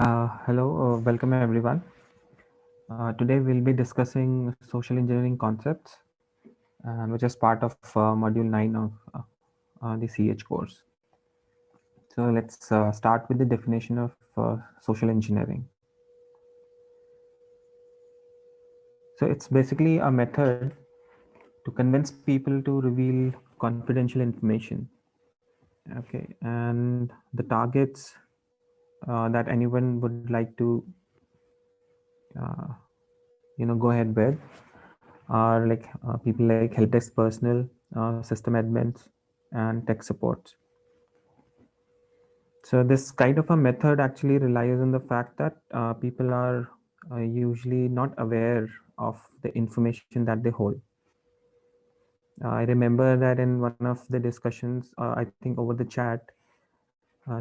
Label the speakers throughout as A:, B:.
A: Hello, welcome everyone. Today we'll be discussing social engineering concepts, which is part of module 9 of the CH course. So let's start with the definition of social engineering. So it's basically a method to convince people to reveal confidential information. Okay, and the targets that anyone would like to, uh, go ahead with are like people like help desk personnel, system admins, and tech supports. So this kind of a method actually relies on the fact that people are usually not aware of the information that they hold. I remember that in one of the discussions, I think over the chat,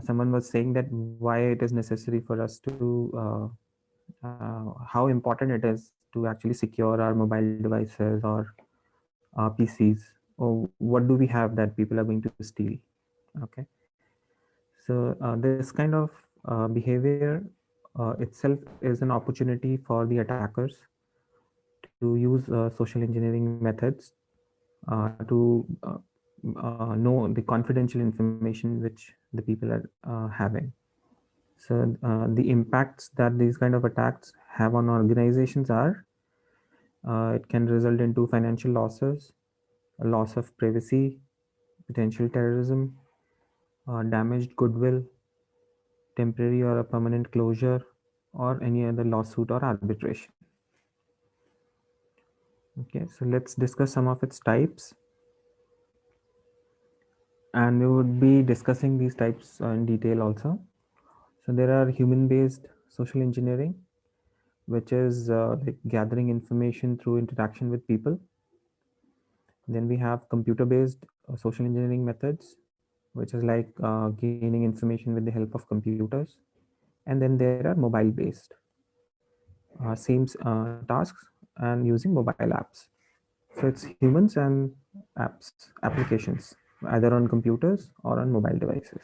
A: someone was saying that why it is necessary for us to, how important it is to actually secure our mobile devices or PCs, or what do we have that people are going to steal? Okay, so this kind of behavior itself is an opportunity for the attackers to use social engineering methods to know the confidential information which the people are having. So the impacts that these kind of attacks have on organizations are it can result into financial losses, a loss of privacy, potential terrorism, damaged goodwill, temporary or a permanent closure, or any other lawsuit or arbitration. Okay, so let's discuss some of its types, and we would be discussing these types in detail also. So there are human-based social engineering, which is like gathering information through interaction with people. Then we have computer-based social engineering methods, which is like gaining information with the help of computers. And then there are mobile-based, same tasks and using mobile apps. So it's humans and apps, applications, either on computers or on mobile devices.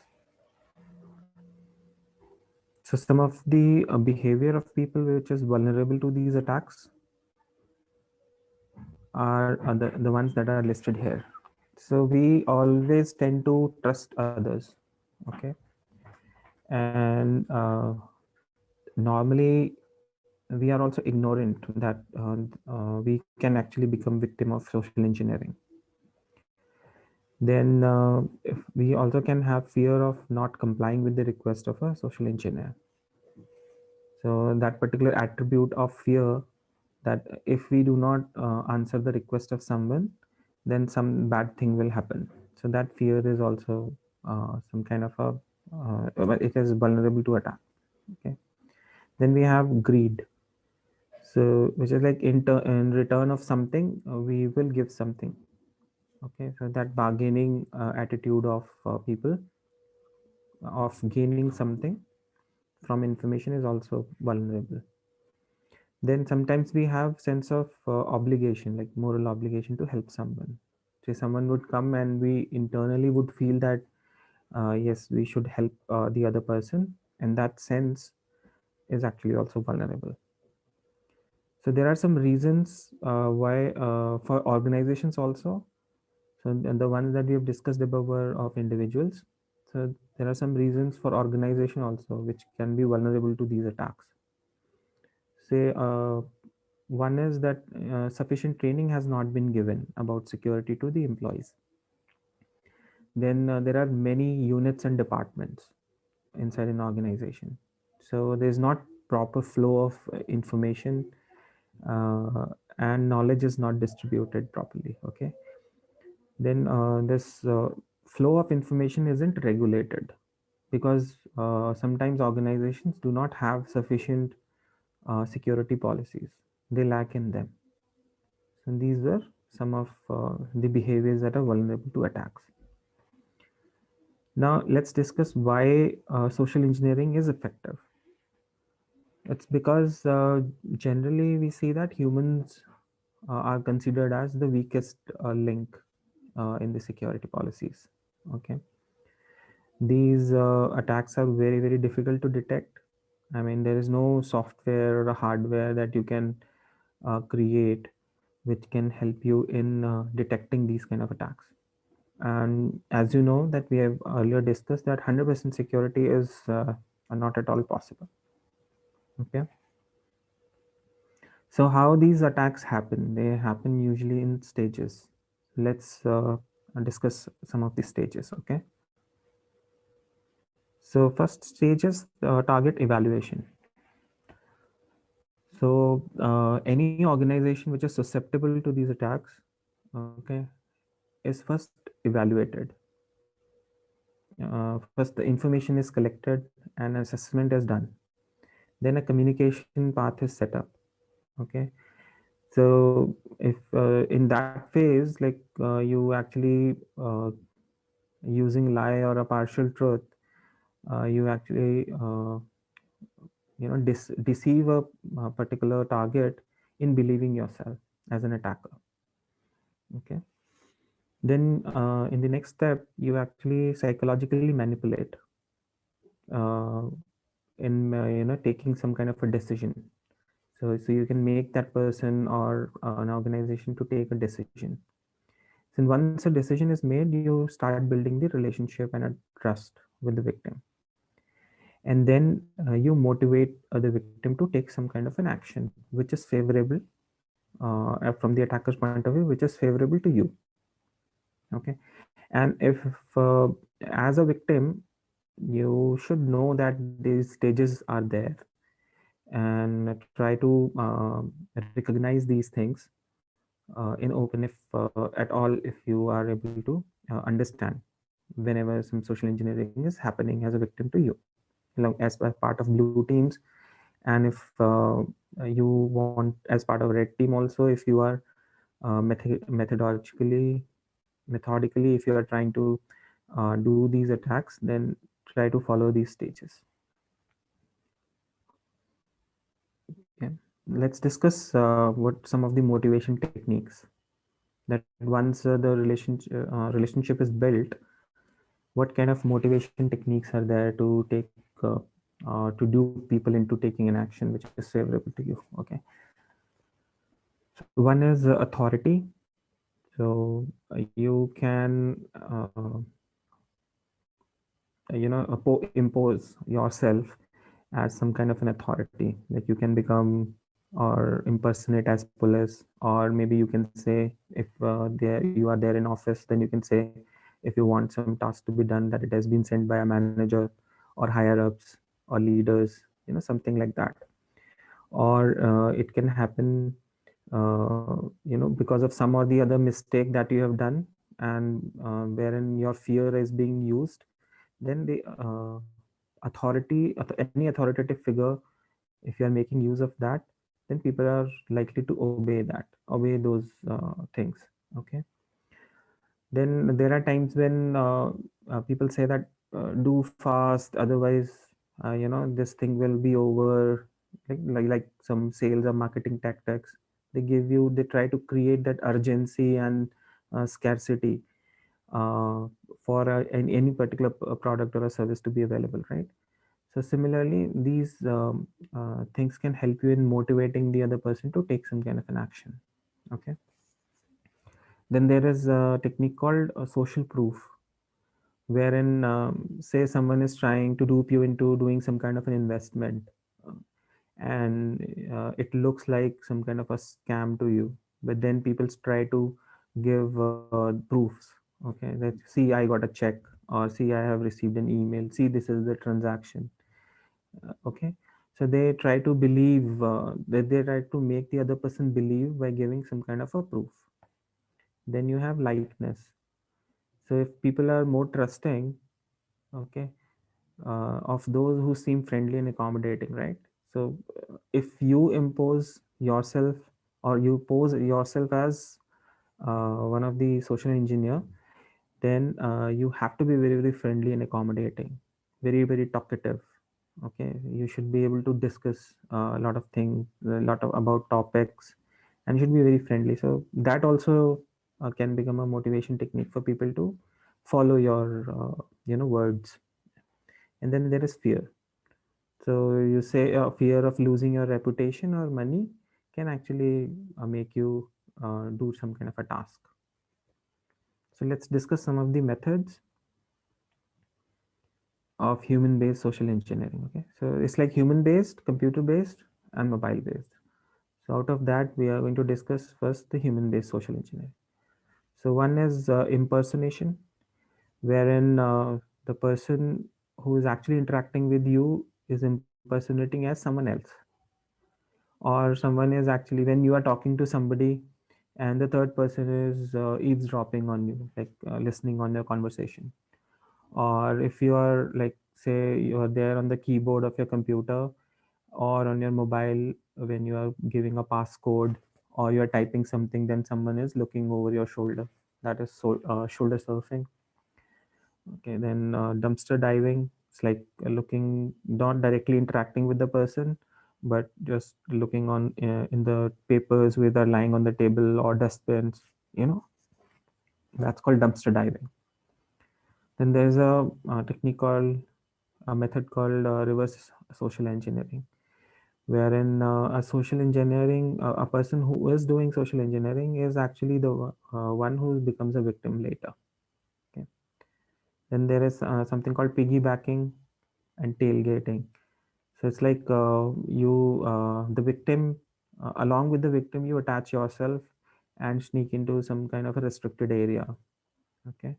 A: So some of the behavior of people which is vulnerable to these attacks are the ones that are listed here. So we always tend to trust others, okay? And normally we are also ignorant that we can actually become victim of social engineering. Then if we also can have fear of not complying with the request of a social engineer. So that particular attribute of fear, that if we do not answer the request of someone, then some bad thing will happen. So that fear is also some kind of a it is vulnerable to attack. Okay. Then we have greed. So which is like in return of something, we will give something. Okay. So that bargaining attitude of people of gaining something from information is also vulnerable. Then sometimes we have sense of obligation, like moral obligation to help someone. Say someone would come and we internally would feel that yes, we should help the other person, and that sense is actually also vulnerable. So there are some reasons why for organizations also. So the ones that we have discussed above were of individuals. So there are some reasons for organization also which can be vulnerable to these attacks. Say one is that sufficient training has not been given about security to the employees. Then there are many units and departments inside an organization. So there's not proper flow of information, uh, and knowledge is not distributed properly. Okay. Then this flow of information isn't regulated because sometimes organizations do not have sufficient security policies. They lack in them. So these were some of the behaviors that are vulnerable to attacks. Now let's discuss why social engineering is effective. It's because generally we see that humans are considered as the weakest link in the security policies. Okay, these attacks are very difficult to detect, I mean, there is no software or a hardware that you can create which can help you in detecting these kind of attacks. And as you know, that we have earlier discussed, that 100% security is not at all possible. Okay. So how these attacks happen? They happen usually in stages. Let's discuss some of these stages. Okay. So first stage is target evaluation. So any organization which is susceptible to these attacks, okay, is first evaluated. First, the information is collected and assessment is done. Then a communication path is set up. Okay, so if in that phase, like you actually using lie or a partial truth, you actually deceive a particular target in believing yourself as an attacker. Okay, then in the next step, you actually psychologically manipulate uh, in taking some kind of a decision. So you can make that person or an organization to take a decision. So once a decision is made, you start building the relationship and a trust with the victim, and then you motivate the victim to take some kind of an action which is favorable from the attacker's point of view, which is favorable to you. Okay, and if uh, as a victim, you should know that these stages are there, and try to recognize these things in open, if at all, if you are able to understand whenever some social engineering is happening as a victim to you, as part of blue teams. And if you want as part of red team also, if you are methodically, if you are trying to do these attacks, then try to follow these stages. Okay, let's discuss what some of the motivation techniques, that once the relationship is built, what kind of motivation techniques are there to take to dupe people into taking an action which is favorable to you. Okay, so one is authority. So you can impose yourself as some kind of an authority, like you can become or impersonate as police, or maybe you can say, if there you are there in office, then you can say, if you want some task to be done, that it has been sent by a manager or higher ups or leaders, something like that. Or it can happen because of some or the other mistake that you have done, and wherein your fear is being used, then the any authoritative figure, if you are making use of that, then people are likely to obey those things. Okay, then there are times when people say that do fast, otherwise this thing will be over, like some sales or marketing tactics. They try to create that urgency and scarcity uh, for any particular product or a service to be available, right? So similarly, these things can help you in motivating the other person to take some kind of an action. Okay, then there is a technique called social proof, wherein say someone is trying to dupe you into doing some kind of an investment, uh, and it looks like some kind of a scam to you, but then people try to give proofs. Okay, that see, I got a check, or see, I have received an email, see, this is the transaction. Okay, so they try to believe that they try to make the other person believe by giving some kind of a proof. Then you have likeness. So if people are more trusting, okay, of those who seem friendly and accommodating, right? So if you impose yourself, or you pose yourself as one of the social engineer, then you have to be very, very friendly and accommodating, very, very talkative. Okay, you should be able to discuss a lot of things, a lot of about topics, and you should be very friendly. So that also can become a motivation technique for people to follow your words. And then there is fear. So you say fear of losing your reputation or money can actually make you do some kind of a task. So let's discuss some of the methods of human-based social engineering. Okay, so it's like human-based, computer-based, and mobile-based. So out of that, we are going to discuss first the human-based social engineering. So one is impersonation, wherein the person who is actually interacting with you is impersonating as someone else, or someone is actually when you are talking to somebody and the third person is eavesdropping on you, like listening on your conversation. Or if you are like, say you are there on the keyboard of your computer or on your mobile when you are giving a passcode or you are typing something, then someone is looking over your shoulder. That is shoulder surfing. Okay, then dumpster diving. It's like looking, not directly interacting with the person, but just looking on in the papers which are lying on the table or dustbins. You know, that's called dumpster diving. Then there's a technique called a method called reverse social engineering, wherein a social engineering, a person who is doing social engineering is actually the one who becomes a victim later. Okay. Then there is something called piggybacking and tailgating. So it's like the victim, along with the victim, you attach yourself and sneak into some kind of a restricted area. Okay,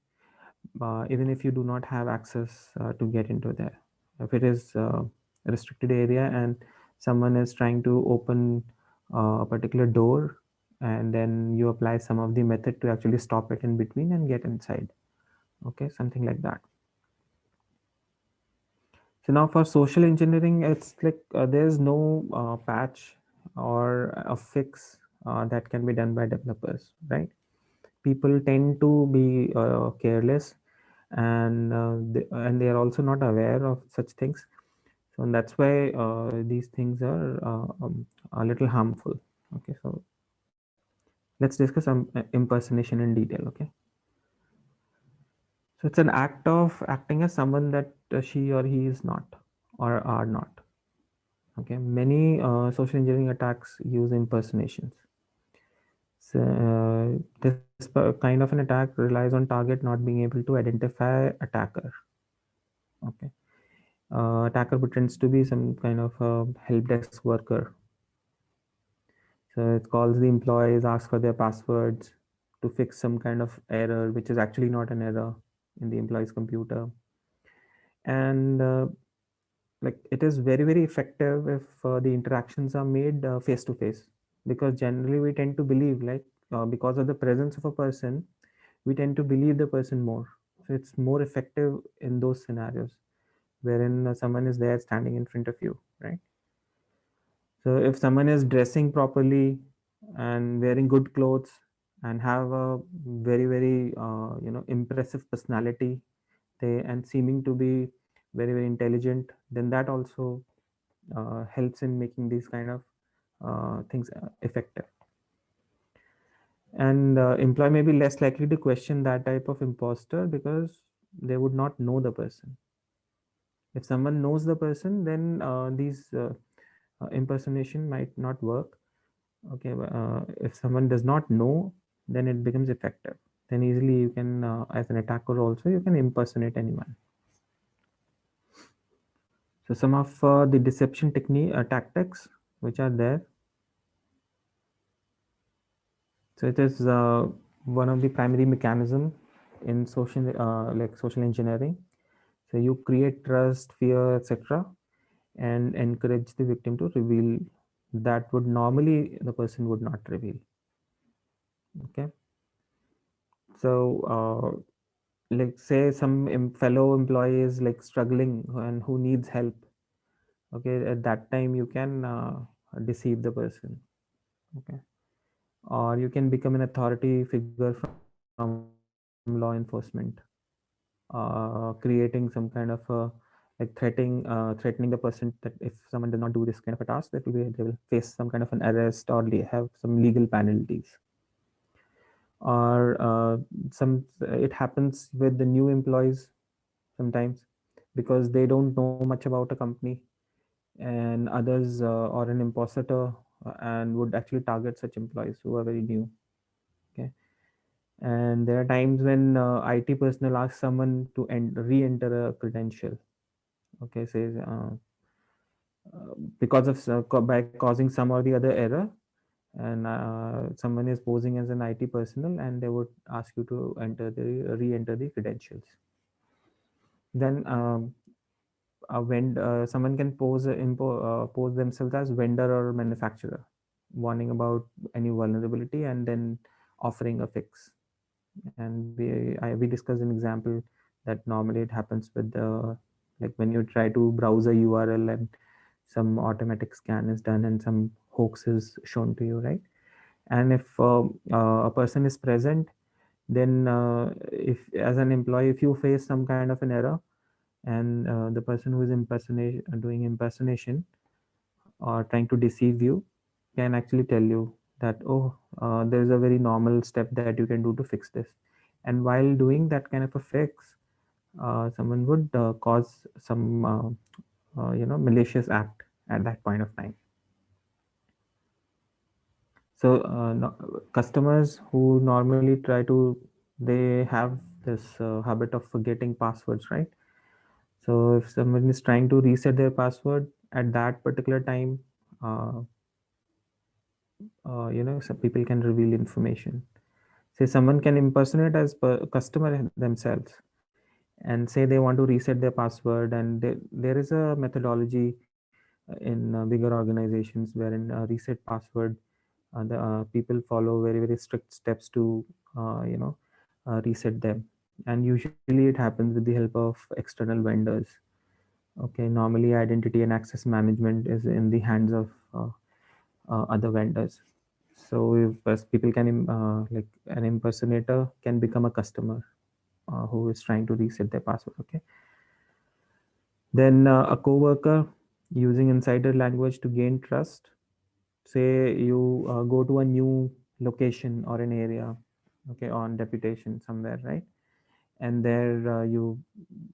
A: even if you do not have access to get into there. If it is a restricted area and someone is trying to open a particular door, and then you apply some of the method to actually stop it in between and get inside. Okay, something like that. So now for social engineering, it's like there's no patch or a fix that can be done by developers, right? People tend to be careless, and they are also not aware of such things. So that's why these things are a little harmful. Okay, so let's discuss some impersonation in detail. Okay, so it's an act of acting as someone that she or he is not or are not. Okay, many social engineering attacks use impersonations. So, this kind of an attack relies on target not being able to identify attacker. Okay, attacker pretends to be some kind of a help desk worker. So it calls the employees, asks for their passwords to fix some kind of error, which is actually not an error in the employee's computer. And like it is very effective if the interactions are made face to face, because generally we tend to believe like because of the presence of a person, we tend to believe the person more. So it's more effective in those scenarios wherein someone is there standing in front of you, right? So if someone is dressing properly and wearing good clothes and have a very impressive personality, they and seeming to be very intelligent, then that also helps in making these kind of things effective. And employee may be less likely to question that type of imposter because they would not know the person. If someone knows the person, then these impersonation might not work. Okay, if someone does not know, then it becomes effective. Then easily you can, as an attacker also, you can impersonate anyone. So some of the deception technique tactics which are there. So it is one of the primary mechanism in social engineering. So you create trust, fear, etc., and encourage the victim to reveal that would normally the person would not reveal. Okay, so like say some fellow employee is like struggling and who needs help. Okay, at that time you can deceive the person. Okay, or you can become an authority figure from law enforcement, creating some kind of like threatening the person that if someone does not do this kind of a task, they will face some kind of an arrest or they have some legal penalties. Or some it happens with the new employees sometimes because they don't know much about a company, and others or an imposter and would actually target such employees who are very new. Okay, and there are times when IT personnel ask someone to re-enter a credential. Okay, says because of by causing some or the other error, and someone is posing as an IT personnel, and they would ask you to re-enter the credentials. Then when someone can pose themselves as vendor or manufacturer, warning about any vulnerability and then offering a fix. And we discussed an example that normally it happens with the, like when you try to browse a URL and some automatic scan is done and some hoax is shown to you, right? And if a person is present, then if as an employee, if you face some kind of an error, and the person who is doing impersonation or trying to deceive you can actually tell you that, oh, there's a very normal step that you can do to fix this. And while doing that kind of a fix, someone would cause some malicious act at that point of time. So no, customers who normally try to, they have this habit of forgetting passwords, right? So if someone is trying to reset their password at that particular time, uh, some people can reveal information. Say someone can impersonate as customer themselves and say they want to reset their password, and there is a methodology in bigger organizations wherein reset password, the people follow very very strict steps to reset them, and usually it happens with the help of external vendors. Okay, normally identity and access management is in the hands of other vendors. So if people can like an impersonator can become a customer who is trying to reset their password. Okay, then a coworker using insider language to gain trust. Say you go to a new location or an area, okay, on deputation somewhere, right? And there you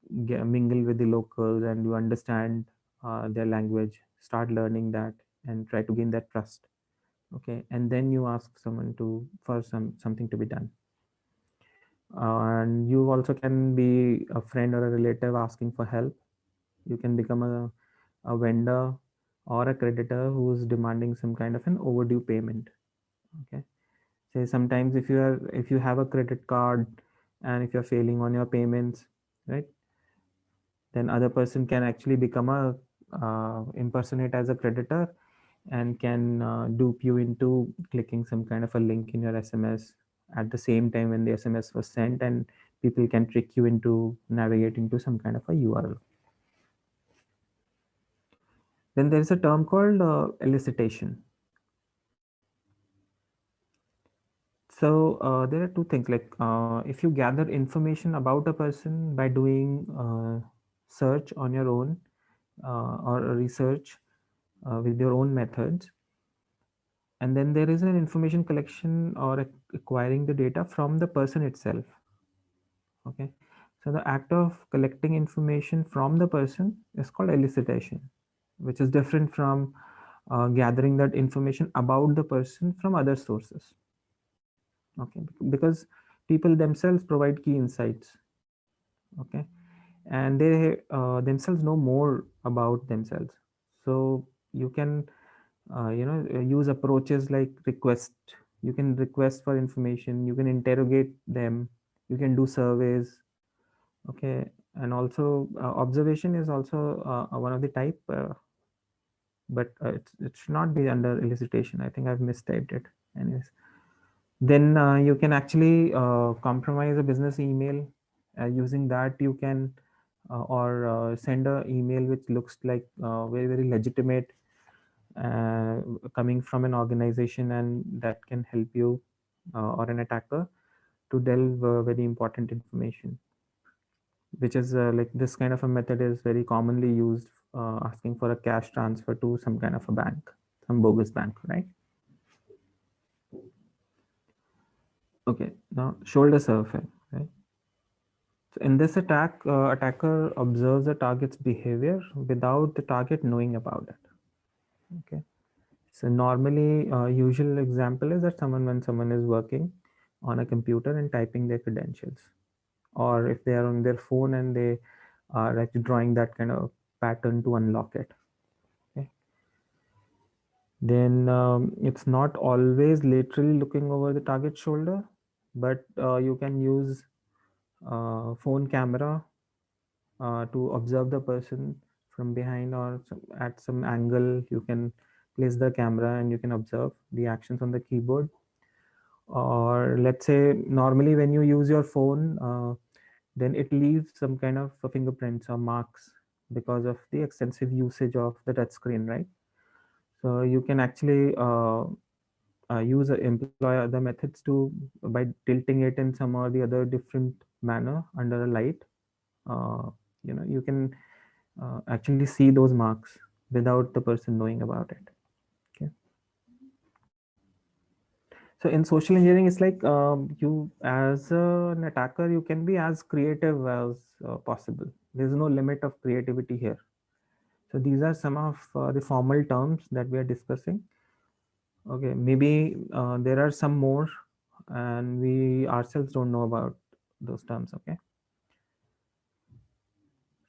A: mingle with the locals and you understand their language, start learning that, and try to gain that trust. Okay, and then you ask someone to for something to be done. And you also can be a friend or a relative asking for help. You can become a vendor or a creditor who is demanding some kind of an overdue payment. Okay, say sometimes if you have a credit card and if you're failing on your payments, right, then other person can actually become a impersonate as a creditor and can dupe you into clicking some kind of a link in your SMS at the same time when the SMS was sent, and people can trick you into navigating to some kind of a URL. Then there is a term called elicitation. So there are two things, like if you gather information about a person by doing search on your own or research with your own methods, and then there is an information collection or acquiring the data from the person itself. Okay, so the act of collecting information from the person is called elicitation, which is different from gathering that information about the person from other sources. Okay, because people themselves provide key insights. Okay, and they themselves know more about themselves. So you can use approaches like request. You can request for information, you can interrogate them, you can do surveys. Okay, and also observation is also one of the type, but it should not be under elicitation. I think I've mistyped it. Anyways, then you can actually compromise a business email. Using that, you can or send a email which looks like very very legitimate, uh, coming from an organization, and that can help you or an attacker to delve very important information, which is like this kind of a method is very commonly used, asking for a cash transfer to some kind of a bank, some bogus bank, right? Okay, now shoulder surfing, right? So in this attack, attacker observes the target's behavior without the target knowing about it. Okay. So normally, usual example is that when someone is working on a computer and typing their credentials, or if they are on their phone and they are actually drawing that kind of pattern to unlock it. Okay. Then it's not always literally looking over the target's shoulder, but you can use phone camera to observe the person from behind, or at some angle you can place the camera and you can observe the actions on the keyboard. Or let's say normally when you use your phone, then it leaves some kind of fingerprints or marks because of the extensive usage of the touch screen, right? So you can actually employ other methods to, by tilting it in some or the other different manner under a light, uh, you can actually see those marks without the person knowing about it. Okay. So in social engineering, it's like you as an attacker, you can be as creative as possible. There's no limit of creativity here. So these are some of the formal terms that we are discussing. Okay, maybe there are some more, and we ourselves don't know about those terms. Okay,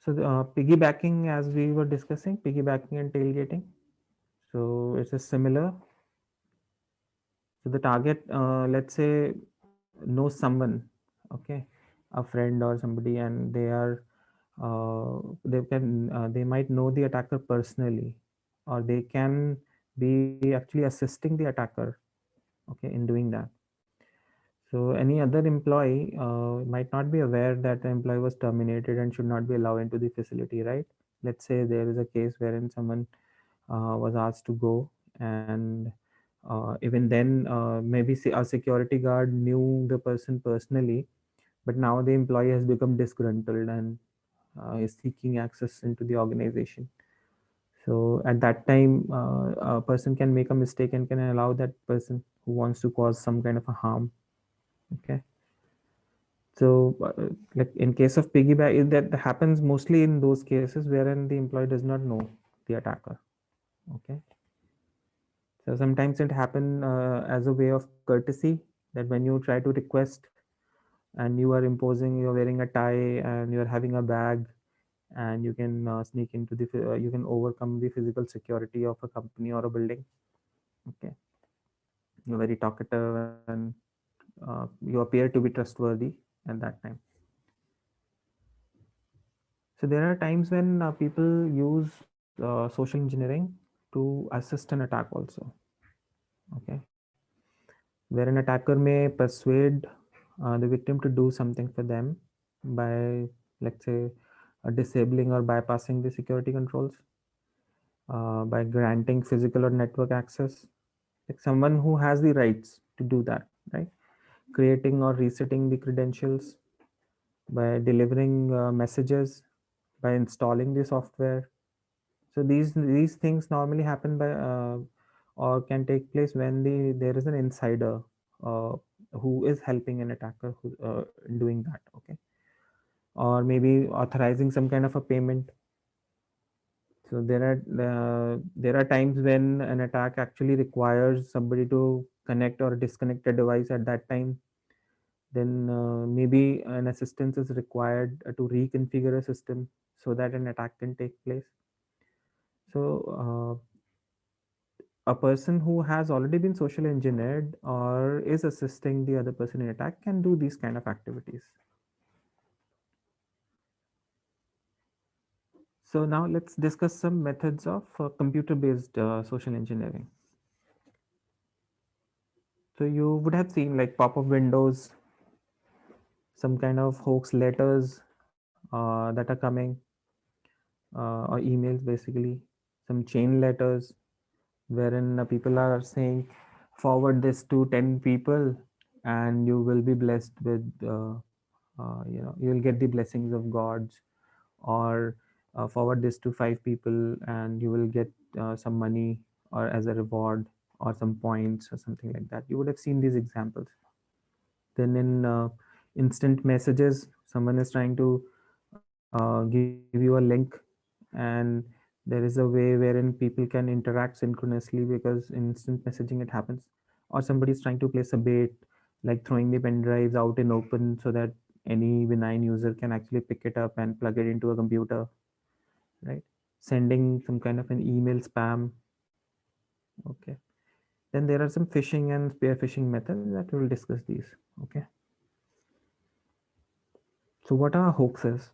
A: so piggybacking, as we were discussing, piggybacking and tailgating. So it's a similar. So the target, let's say, knows someone, okay, a friend or somebody, and they might know the attacker personally, or they can be actually assisting the attacker, okay, in doing that. So any other employee might not be aware that the employee was terminated and should not be allowed into the facility, right? Let's say there is a case wherein someone was asked to go, and even then, maybe a security guard knew the person personally, but now the employee has become disgruntled and is seeking access into the organization. So at that time, a person can make a mistake and can allow that person who wants to cause some kind of a harm. Okay. So, like in case of piggyback, that happens mostly in those cases wherein the employee does not know the attacker. Okay. So sometimes it happen as a way of courtesy, that when you try to request and you are imposing, you're wearing a tie and you're having a bag, and you can sneak into you can overcome the physical security of a company or a building. Okay. You're very talkative, and you appear to be trustworthy at that time. So there are times when people use social engineering to assist an attack also. Okay, where an attacker may persuade the victim to do something for them by, let's say, disabling or bypassing the security controls, by granting physical or network access, like someone who has the rights to do that, right? Creating or resetting the credentials, by delivering messages, by installing the software. So these things normally happen by or can take place when there is an insider uh, who is helping an attacker who in doing that. Okay, or maybe authorizing some kind of a payment. So there are times when an attack actually requires somebody to connect or disconnect a device at that time. Then maybe an assistance is required to reconfigure a system so that an attack can take place. So a person who has already been social engineered or is assisting the other person in attack can do these kind of activities. So now let's discuss some methods of computer-based social engineering. So you would have seen like pop-up windows, some kind of hoax letters that are coming, or emails basically, some chain letters wherein people are saying, forward this to 10 people and you will be blessed with you will get the blessings of gods, or forward this to 5 people and you will get some money or as a reward, or some points or something like that. You would have seen these examples. Then instant messages. Someone is trying to give you a link, and there is a way wherein people can interact synchronously because in instant messaging it happens. Or somebody is trying to place a bait, like throwing the pen drives out in open so that any benign user can actually pick it up and plug it into a computer, right? Sending some kind of an email spam. Okay. Then there are some phishing and spear phishing methods that we will discuss these. Okay. So what are hoaxes?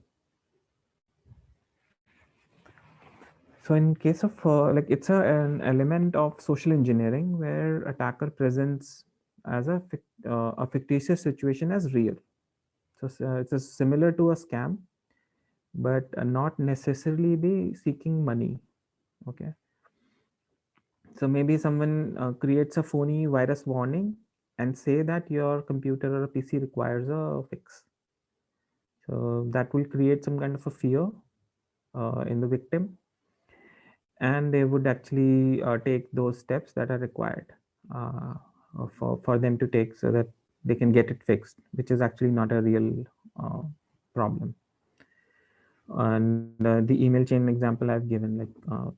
A: So in case of like it's an element of social engineering where attacker presents as a fictitious situation as real. So it's similar to a scam, but not necessarily be seeking money. Okay. So maybe someone creates a phony virus warning and say that your computer or a PC requires a fix. So that will create some kind of a fear in the victim, and they would actually take those steps that are required uh, for them to take so that they can get it fixed, which is actually not a real uh, problem. And the email chain example I've given, like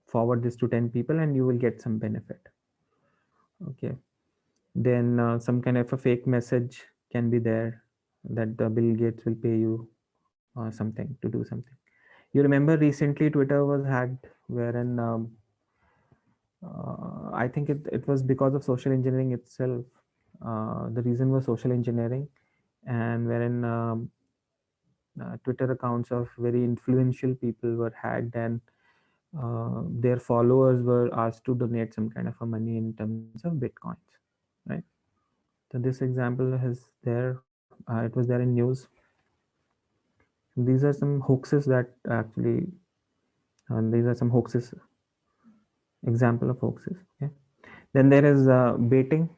A: forward this to 10 people and you will get some benefit. Okay. Then some kind of a fake message can be there that Bill Gates will pay you something to do something. You remember recently Twitter was hacked, wherein I think it was because of social engineering itself. The reason was social engineering, and wherein Twitter accounts of very influential people were hacked, and their followers were asked to donate some kind of a money in terms of bitcoins, right? So this example is there. It was there in news. These are some hoaxes that actually, these are some hoaxes, example of hoaxes. Okay. Then there is baiting.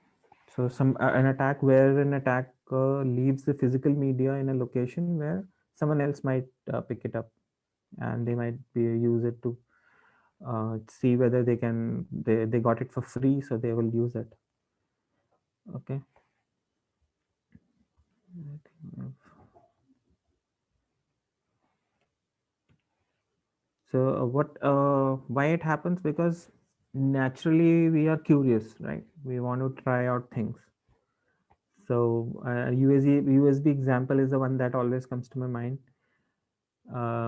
A: So some an attack where an attacker leaves the physical media in a location where someone else might pick it up, and they might use it to see whether they got it for free, so they will use it. Okay. So why it happens? Because naturally we are curious, right? We want to try out things. So USB example is the one that always comes to my mind.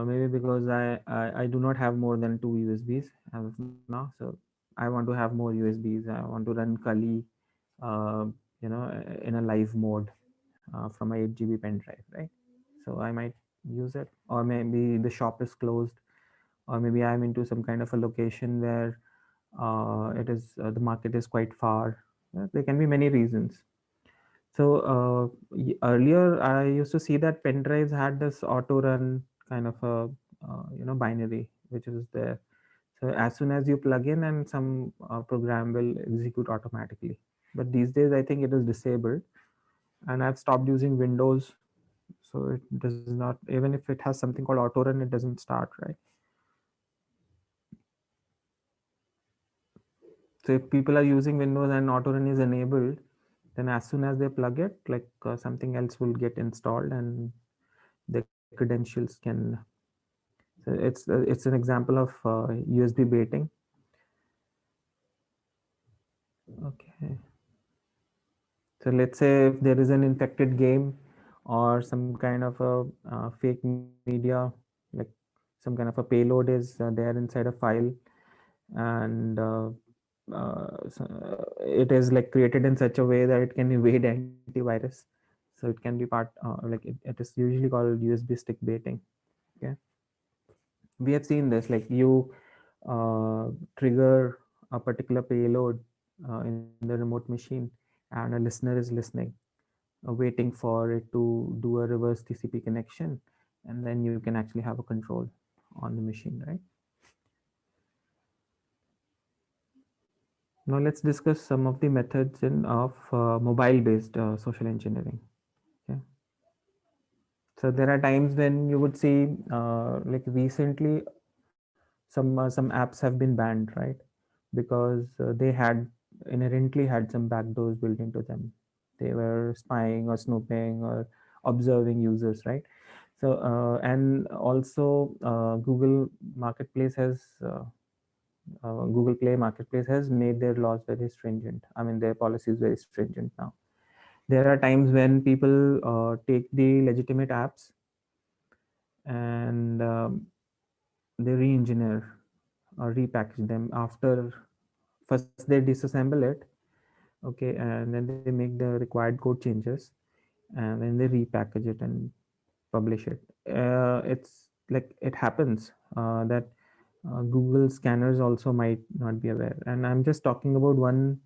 A: Maybe because I do not have more than two USBs as of now, so I want to have more USBs. I want to run Kali, uh, in a live mode from a 8 GB pen drive, right? So I might use it, or maybe the shop is closed, or maybe I'm into some kind of a location where it is the market is quite far. Yeah, there can be many reasons. So earlier I used to see that pen drives had this auto run kind of a binary which is there. So as soon as you plug in, and some program will execute automatically. But these days I think it is disabled, and I've stopped using Windows, so it does not, even if it has something called auto run, it doesn't start, right? So if people are using Windows and auto run is enabled, then as soon as they plug it, like something else will get installed, and the credentials can. So it's an example of USB baiting. Okay. So let's say if there is an infected game or some kind of a fake media, like some kind of a payload is there inside a file, and it is like created in such a way that it can evade antivirus. So it can be part like it is usually called USB stick baiting. Okay. We have seen this, like you trigger a particular payload in the remote machine, and a listener is listening, waiting for it to do a reverse TCP connection, and then you can actually have a control on the machine, right? Now let's discuss some of the methods of mobile-based social engineering. Okay. So there are times when you would see, like recently, some apps have been banned, right? Because they had inherently had some backdoors built into them. They were spying or snooping or observing users, right? So and also Google Marketplace has Google Play Marketplace has made their laws very stringent. I mean, their policies very stringent now. There are times when people take the legitimate apps and they re-engineer or repackage them after first they disassemble it, okay, and then they make the required code changes, and then they repackage it and publish it. It's like it happens that Google scanners also might not be aware. And I'm just talking about one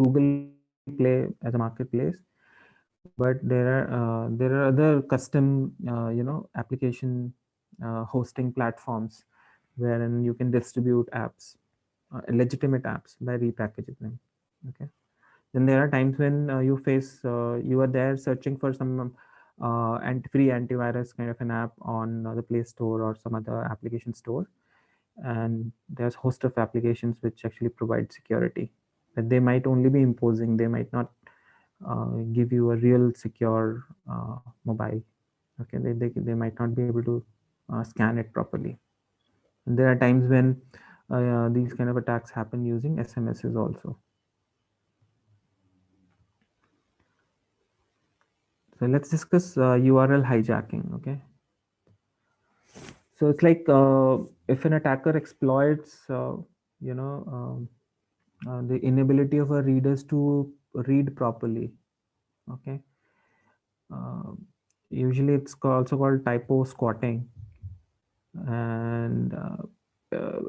A: Google Play as a marketplace, but there are other custom application hosting platforms wherein you can distribute apps, legitimate apps, by repackaging them. Okay. Then there are times when you are there searching for some free antivirus kind of an app on the Play Store or some other application store, and there's host of applications which actually provide security, but they might only be imposing. They might not give you a real secure mobile. Okay, they might not be able to scan it properly. And there are times when these kind of attacks happen using SMSs also. So let's discuss URL hijacking. Okay, so it's like if an attacker exploits, the inability of our readers to read properly. Okay, uh, usually also called typo squatting, and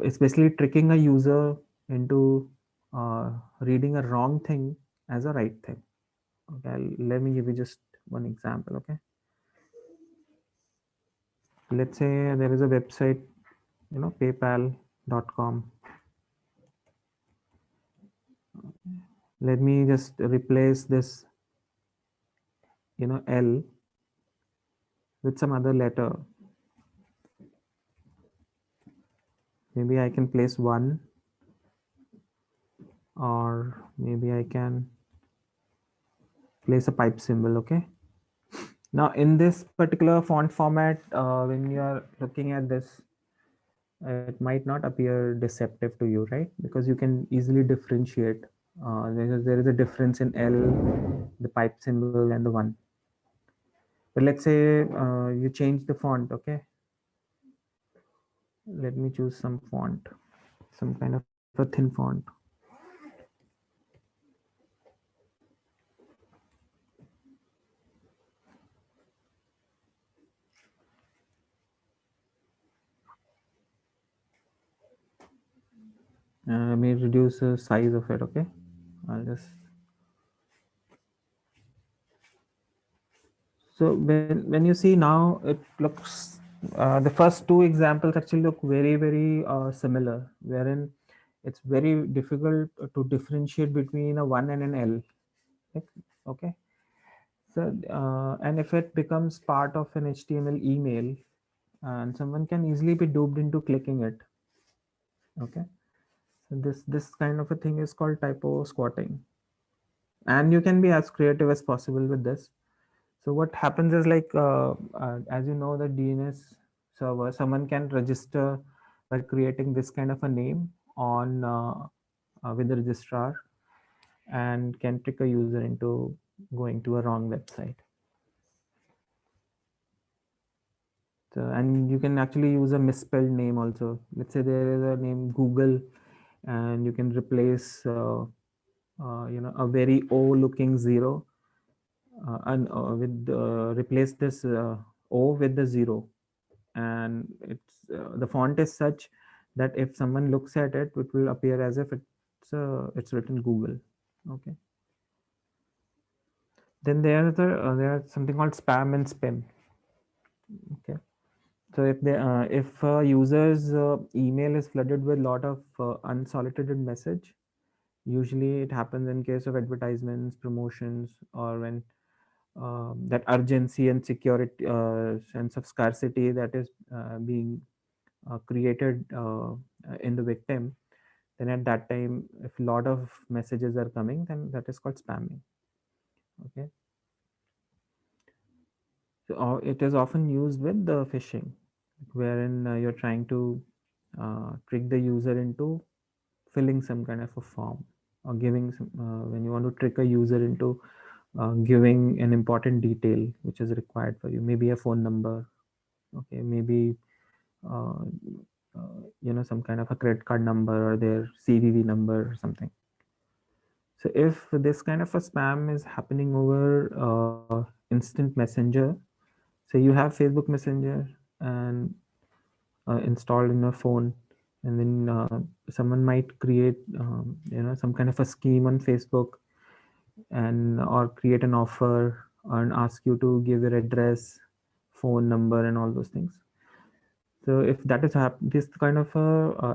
A: it's basically tricking a user into reading a wrong thing as a right thing. Okay, let me give you just one example. Okay, let's say there is a website, paypal.com. Let me just replace this, L with some other letter. Maybe I can place one, or maybe I can place a pipe symbol. Okay, now in this particular font format, when you are looking at this, it might not appear deceptive to you, right? Because you can easily differentiate. There is a difference in L, the pipe symbol, and the one. But let's say you change the font. Okay, let me choose some font, some kind of a thin font. Let me reduce the size of it. Okay, I'll just. So when you see now, it looks the first two examples actually look very very similar, wherein it's very difficult to differentiate between a one and an L. Okay, so and if it becomes part of an HTML email, and someone can easily be duped into clicking it. Okay, so this kind of a thing is called typo squatting, and you can be as creative as possible with this. So what happens is like, as you know, the DNS server, someone can register by creating this kind of a name on with the registrar, and can trick a user into going to a wrong website. So, and you can actually use a misspelled name also. Let's say there is a name Google, and you can replace a very O looking zero, and with replace this O with the zero, and the font is such that if someone looks at it, it will appear as if it's written Google. Okay. Then there are something called spam and spam. Okay. So if a user's email is flooded with a lot of unsolicited message, usually it happens in case of advertisements, promotions, or when that urgency and security, sense of scarcity that is being created in the victim, then at that time, if a lot of messages are coming, then that is called spamming. Okay, so it is often used with the phishing, wherein you're trying to trick the user into filling some kind of a form, or giving some, when you want to trick a user into giving an important detail which is required for you, maybe a phone number, okay, maybe uh, some kind of a credit card number or their CVV number or something. So if this kind of a spam is happening over instant messenger, so you have Facebook Messenger and installed in your phone, and then someone might create some kind of a scheme on Facebook, and or create an offer and ask you to give your address, phone number, and all those things. So if that is this kind of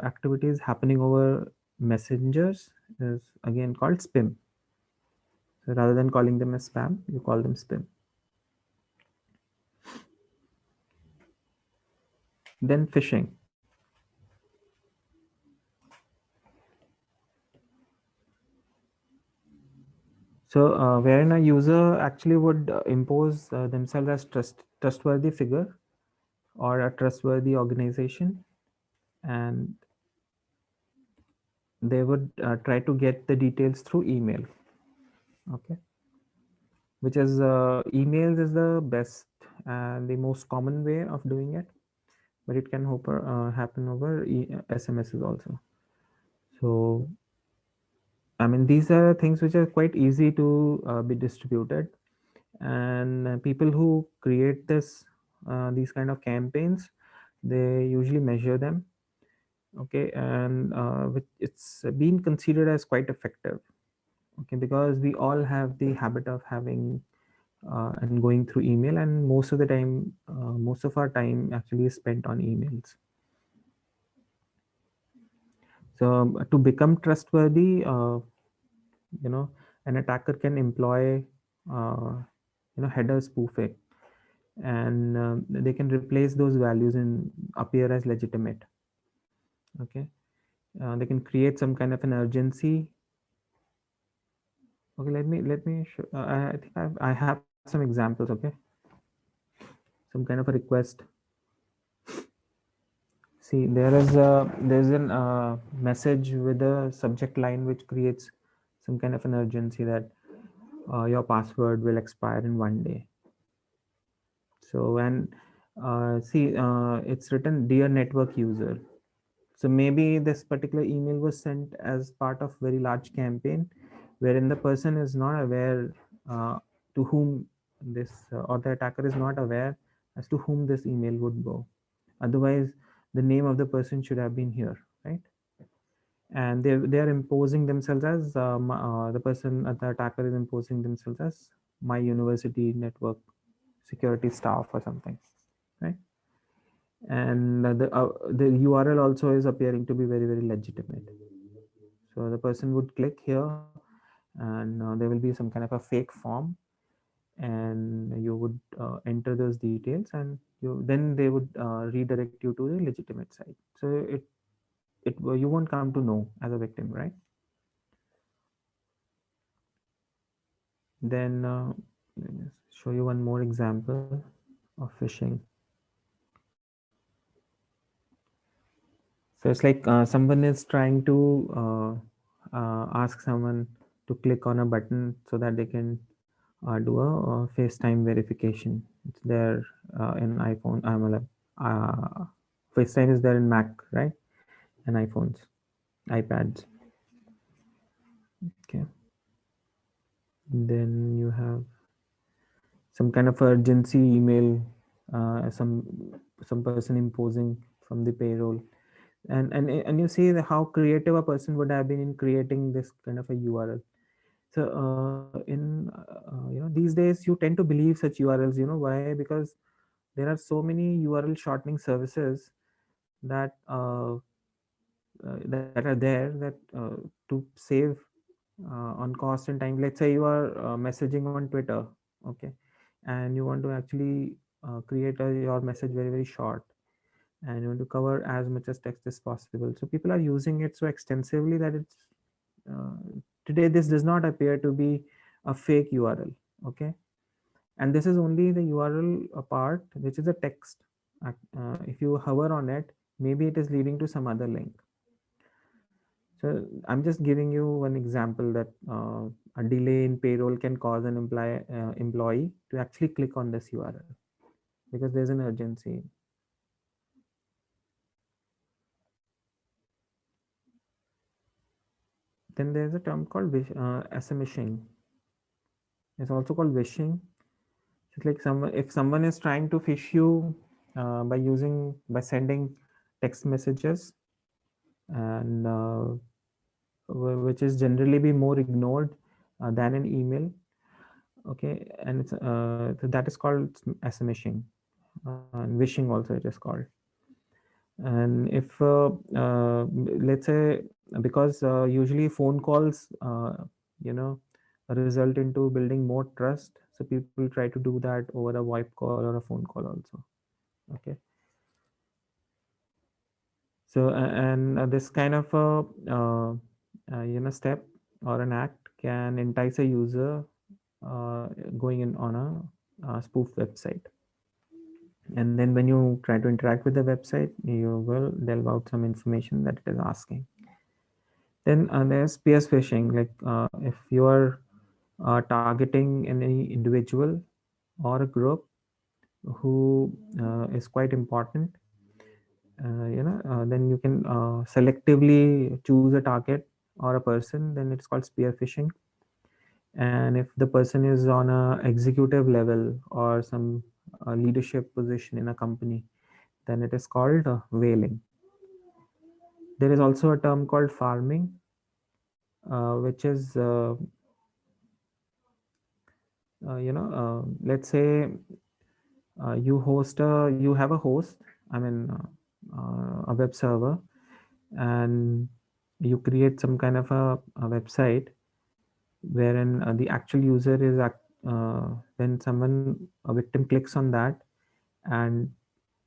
A: activity is happening over messengers, is again called spam. So rather than calling them as spam, you call them spam. Then phishing. So wherein a user actually would impose themselves as trustworthy figure or a trustworthy organization, and they would try to get the details through email. Okay, which is emails is the best and the most common way of doing it, but it can happen over SMSs also. So I mean, these are things which are quite easy to be distributed, and people who create these kind of campaigns, they usually measure them. Okay, and it's been considered as quite effective. Okay, because we all have the habit of having and going through email, and most of the time, most of our time actually is spent on emails. So to become trustworthy, you know an attacker can employ header spoofing, and they can replace those values and appear as legitimate. Okay, they can create some kind of an urgency. Okay, let me show, I think I have some examples. Okay, some kind of a request. See, there's an message with a subject line which creates some kind of an urgency that your password will expire in 1 day. So, and see, it's written, dear network user. So maybe this particular email was sent as part of very large campaign, wherein the person is not aware to whom this or the attacker is not aware as to whom this email would go. Otherwise, the name of the person should have been here, right? And they are imposing themselves as the person, the attacker is imposing themselves as my university network security staff or something, right? And the URL also is appearing to be very, very legitimate. So the person would click here, and there will be some kind of a fake form, and you would enter those details, and then they would redirect you to the legitimate site. So it you won't come to know as a victim, right? Then let me show you one more example of phishing. So it's like someone is trying to ask someone to click on a button so that they can do a FaceTime verification. It's there in iPhone. FaceTime is there in Mac, right? And iPhones, iPads. Okay. Then you have some kind of urgency email, some person imposing from the payroll, and you see how creative a person would have been in creating this kind of a URL. So these days you tend to believe such URLs. You know why? Because there are so many URL shortening services that that are there that to save on cost and time. Let's say you are messaging on Twitter, okay, and you want to actually create your message very, very short. and you want to cover as much as text as possible. So people are using it so extensively that it's uh, today this does not appear to be a fake URL. Okay, and this is only the URL part, which is a text. If you hover on it, maybe it is leading to some other link. So I'm just giving you one example that a delay in payroll can cause an employee to actually click on this URL because there's an urgency. Then there's a term called SMishing. It's also called wishing. It's like someone, if someone is trying to fish you by sending text messages, and which is generally be more ignored than an email. Okay, and so that is called SMishing, and wishing also it is called. And if let's say, because usually phone calls you know result into building more trust, so people try to do that over a VoIP call or a phone call also. Okay, so and this kind of step or an act can entice a user going in on a spoof website, and then when you try to interact with the website, you will delve out some information that it is asking. Then there's peer phishing, like if you are targeting any individual or a group who is quite important, then you can selectively choose a target or a person, then it's called spear phishing. And if the person is on a executive level or some leadership position in a company, then it is called whaling. There is also a term called farming, which is let's say you have a host, I mean a web server, and you create some kind of a website wherein the actual user is when someone a victim clicks on that, and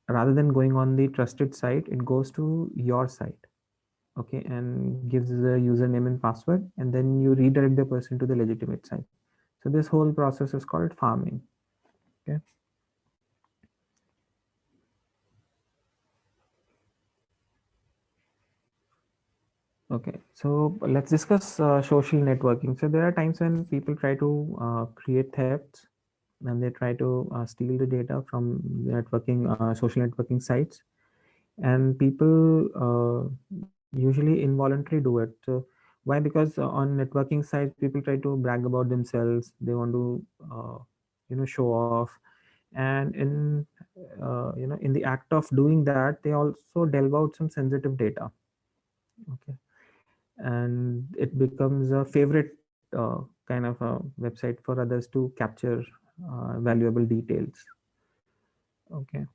A: rather than going on the trusted site, it goes to your site. Okay, and gives the username and password, and then you redirect the person to the legitimate site. So this whole process is called farming. Okay. Okay, so let's discuss social networking. So there are times when people try to create thefts, and they try to steal the data from the social networking sites, and people usually involuntarily do it. So why? Because on networking sites, people try to brag about themselves. They want to show off, and in the act of doing that, they also delve out some sensitive data. Okay, and it becomes a favorite kind of a website for others to capture valuable details. Okay,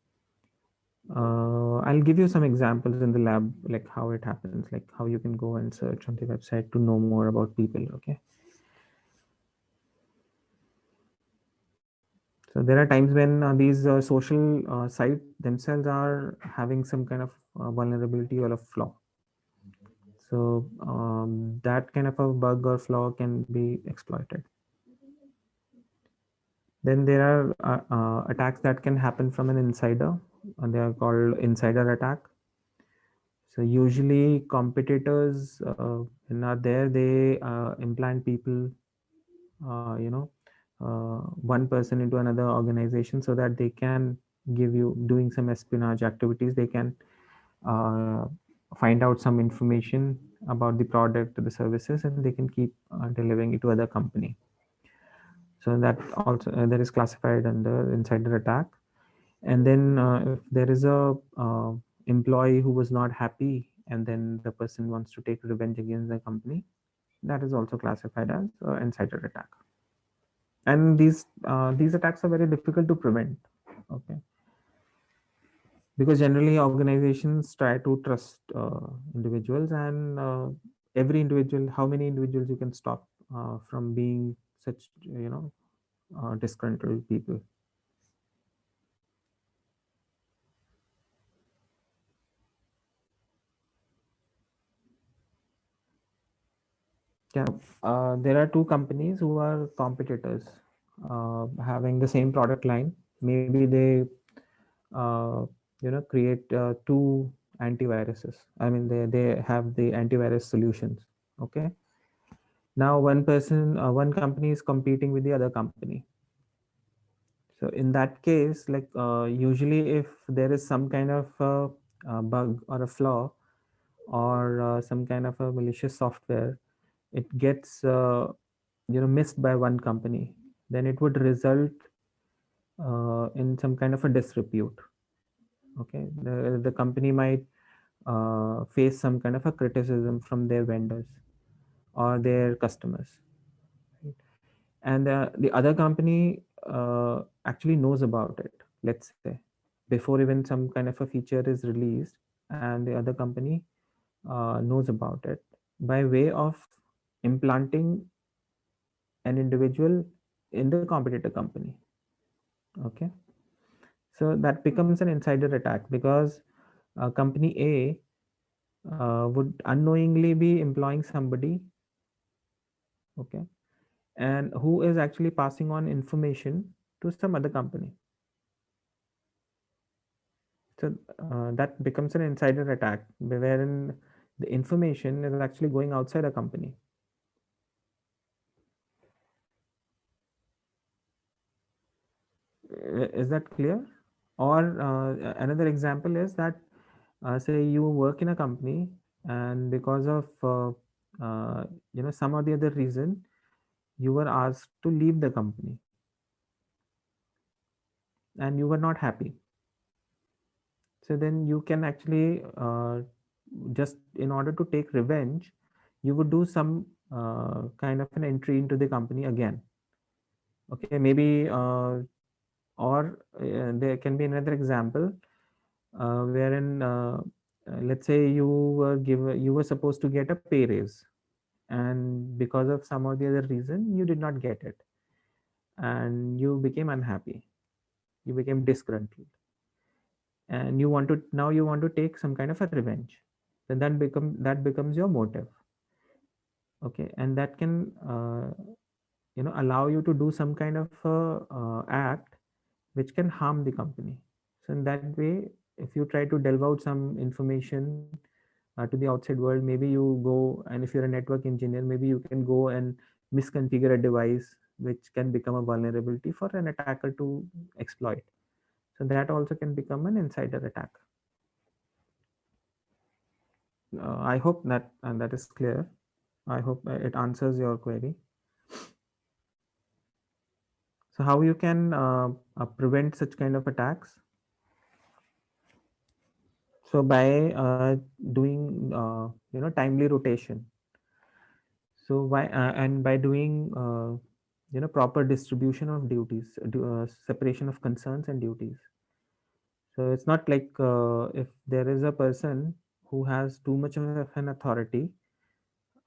A: I'll give you some examples in the lab, like how it happens, like how you can go and search on the website to know more about people. Okay, so there are times when these social sites themselves are having some kind of vulnerability or a flaw. So that kind of a bug or flaw can be exploited. Then there are attacks that can happen from an insider, and they are called insider attack. So usually competitors when are there, they implant people, one person into another organization so that they can give you, doing some espionage activities, they can uh, find out some information about the product or the services, and they can keep delivering it to other company. So that also that is classified under insider attack. And then if there is a employee who was not happy, and then the person wants to take revenge against the company, that is also classified as insider attack. And these attacks are very difficult to prevent. Okay, because generally organizations try to trust individuals, and every individual, how many individuals you can stop from being such disgruntled people. Yeah, there are two companies who are competitors, having the same product line. Maybe they, uh, create two antiviruses. I mean, they have the antivirus solutions. Okay. Now, one company is competing with the other company. So in that case, like usually, if there is some kind of bug or a flaw or some kind of a malicious software, it gets missed by one company, then it would result in some kind of a disrepute. Okay, the company might face some kind of a criticism from their vendors or their customers, right? And the other company actually knows about it, let's say, before even some kind of a feature is released, and the other company knows about it by way of implanting an individual in the competitor company. Okay, so that becomes an insider attack because company A would unknowingly be employing somebody, okay, and who is actually passing on information to some other company. So that becomes an insider attack wherein the information is actually going outside a company. Is that clear? Or another example is that say you work in a company, and because of some or the other reason, you were asked to leave the company and you were not happy. So then you can actually just in order to take revenge, you would do some kind of an entry into the company again. Okay, maybe or there can be another example wherein let's say you were supposed to get a pay raise, and because of some or the other reason you did not get it, and you became unhappy, you became disgruntled, and you want to take some kind of a revenge. Then that becomes your motive. Okay, and that can allow you to do some kind of act which can harm the company. So in that way, if you try to delve out some information to the outside world, maybe you go, and if you're a network engineer, maybe you can go and misconfigure a device which can become a vulnerability for an attacker to exploit. So that also can become an insider attack. I hope that is clear. I hope it answers your query. So how you can prevent such kind of attacks? So by doing timely rotation. So why and by doing proper distribution of duties, separation of concerns and duties. So it's not like if there is a person who has too much of an authority.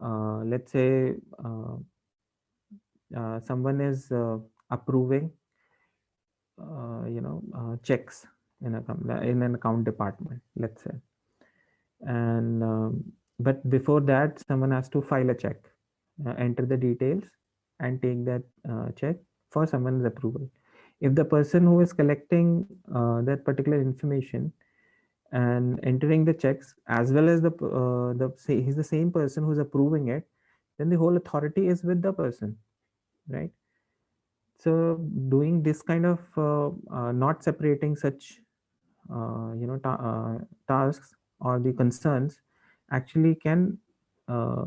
A: Let's say someone is approving checks in an account department, let's say, and but before that someone has to file a check, enter the details, and take that check for someone's approval. If the person who is collecting that particular information and entering the checks, as well as the say he's the same person who's approving it, then the whole authority is with the person, right? So doing this kind of not separating such tasks or the concerns actually can uh,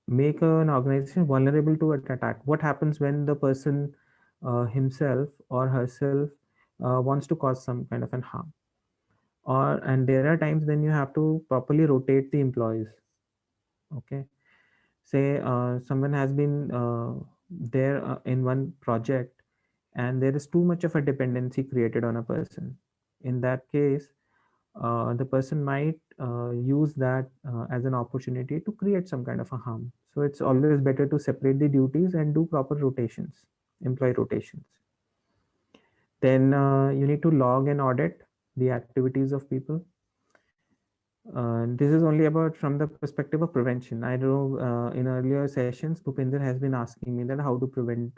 A: make an organization vulnerable to an attack. What happens when the person himself or herself wants to cause some kind of an harm? Or and there are times when you have to properly rotate the employees. Okay, say someone has been there in one project, and there is too much of a dependency created on a person. In that case, the person might use that as an opportunity to create some kind of a harm. So it's always better to separate the duties and do proper rotations, employee rotations. Then you need to log and audit the activities of people. This is only about from the perspective of prevention. I know in earlier sessions, Bhupinder has been asking me that how to prevent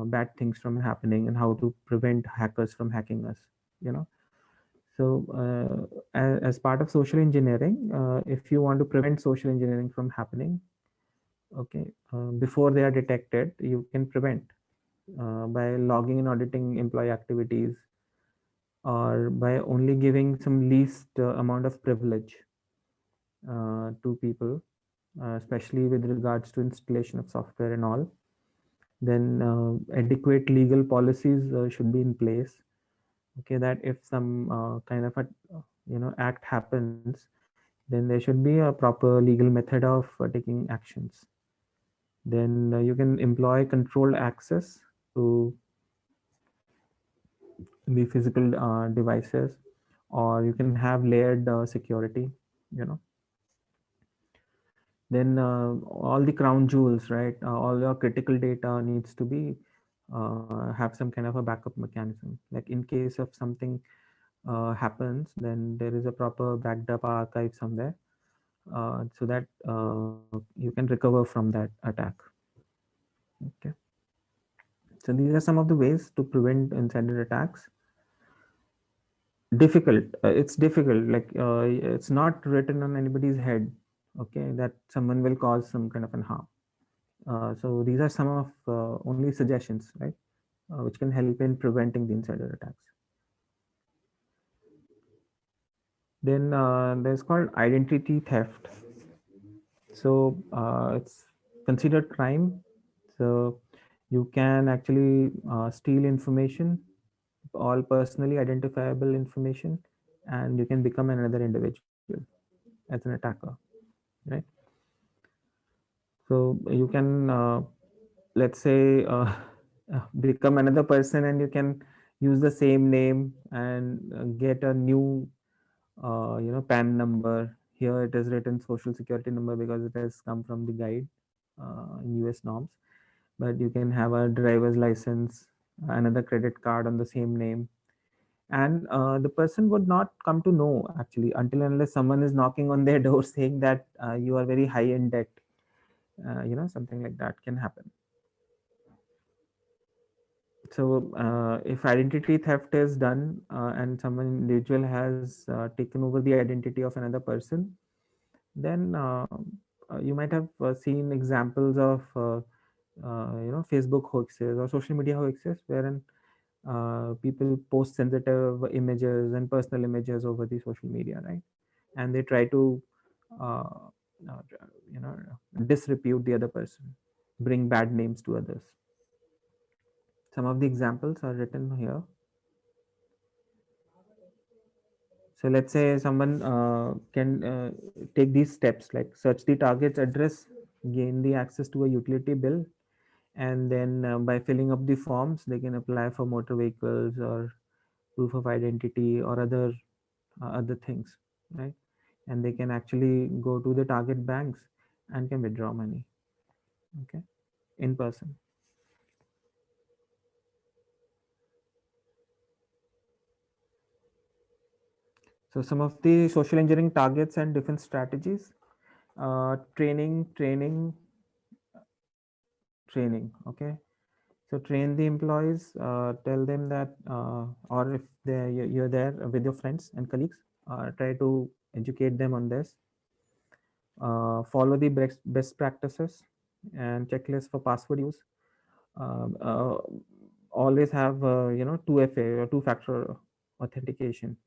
A: bad things from happening and how to prevent hackers from hacking us. You know, so as part of social engineering, if you want to prevent social engineering from happening, okay, before they are detected, you can prevent by logging and auditing employee activities, or by only giving some least amount of privilege to people, especially with regards to installation of software and all. Then adequate legal policies should be in place. Okay, that if some kind of a act happens, then there should be a proper legal method of taking actions. Then you can employ controlled access to the physical devices, or you can have layered security. You know, then all the crown jewels, right? All your critical data needs to be have some kind of a backup mechanism. Like in case of something happens, then there is a proper backed up archive somewhere, so that you can recover from that attack. Okay, so these are some of the ways to prevent insider attacks. Difficult. It's difficult. Like it's not written on anybody's head. Okay, that someone will cause some kind of an harm. So these are some of only suggestions, right, which can help in preventing the insider attacks. Then there's called identity theft. So it's considered crime. So you can actually steal information, all personally identifiable information, and you can become another individual as an attacker, right? So you can, let's say, become another person, and you can use the same name and get a new, PAN number. Here it is written social security number because it has come from the guide in US norms. But you can have a driver's license, another credit card on the same name, and the person would not come to know actually until unless someone is knocking on their door saying that you are very high in debt. Something like that can happen. So if identity theft is done and some individual has taken over the identity of another person, then you might have seen examples of Facebook hoaxes or social media hoaxes, wherein people post sensitive images and personal images over the social media, right? And they try to uh, uh, you know disrepute the other person, bring bad names to others. Some of the examples are written here. So let's say someone can take these steps, like search the target's address, gain the access to a utility bill, and then by filling up the forms, they can apply for motor vehicles or proof of identity or other things, right? And they can actually go to the target banks and can withdraw money, okay, in person. So some of the social engineering targets and defense strategies: training. Okay, so train the employees, tell them that, or if you're there with your friends and colleagues, try to educate them on this. Follow the best practices and checklist for password use. Um, uh, Always have 2FA or two-factor authentication,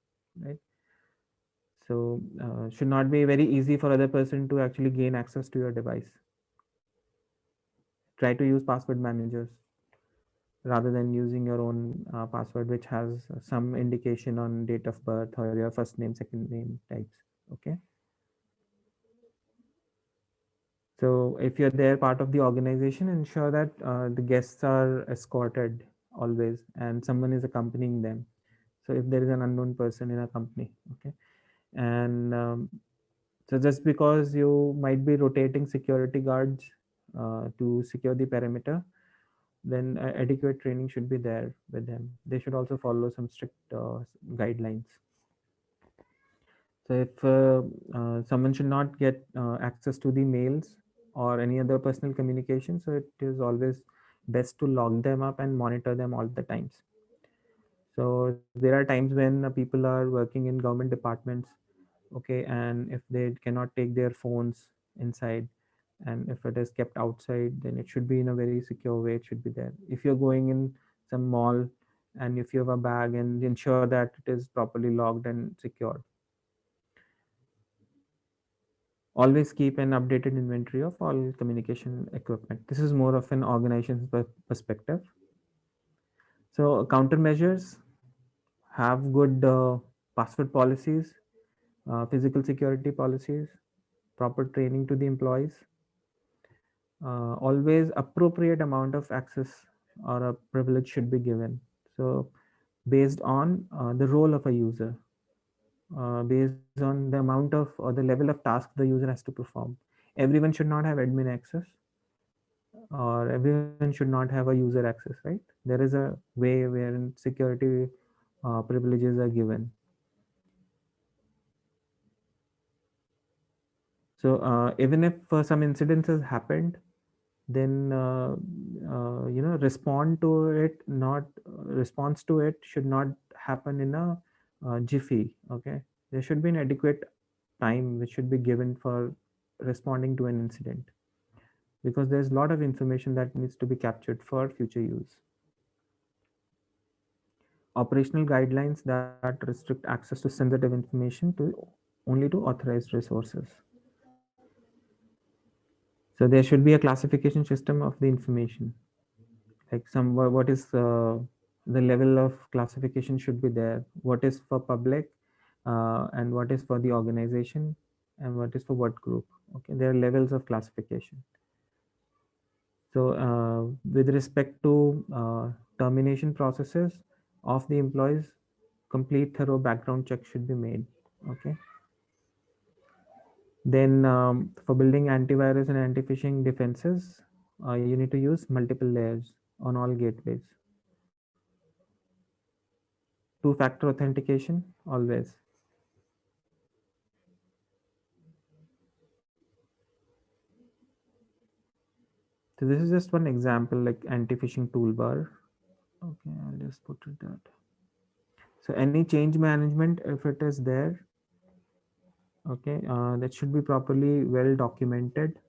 A: right? So should not be very easy for other person to actually gain access to your device. Try to use password managers rather than using your own password, which has some indication on date of birth or your first name, second name types. Okay. So if you're there part of the organization, ensure that the guests are escorted always and someone is accompanying them. So if there is an unknown person in a company, okay. And so just because you might be rotating security guards to secure the perimeter, then adequate training should be there with them. They should also follow some strict guidelines. So if someone should not get access to the mails or any other personal communication, so it is always best to lock them up and monitor them all the times. So there are times when people are working in government departments, okay, and if they cannot take their phones inside, and if it is kept outside, then it should be in a very secure way. It should be there. If you're going in some mall and if you have a bag, and ensure that it is properly locked and secured. Always keep an updated inventory of all communication equipment. This is more of an organization perspective. So countermeasures: have good password policies, physical security policies, proper training to the employees, always appropriate amount of access or a privilege should be given. So based on the role of a user, based on the amount of or the level of task the user has to perform. Everyone should not have admin access, or everyone should not have a user access, right? There is a way wherein security privileges are given. So even if some incidents has happened, then respond to it. Not response to it should not happen in a jiffy. Okay, there should be an adequate time which should be given for responding to an incident, because there's a lot of information that needs to be captured for future use. Operational guidelines that restrict access to sensitive information to only to authorized resources. So there should be a classification system of the information, like what is the level of classification should be there, what is for public, and what is for the organization, and what is for what group. Okay, there are levels of classification. So with respect to termination processes of the employees, complete thorough background check should be made. Okay, then for building antivirus and anti-phishing defenses, you need to use multiple layers on all gateways. Two-factor authentication always. So this is just one example, like anti-phishing toolbar. Okay, I'll just put it that. So any change management, if it is there, okay, that should be properly well documented.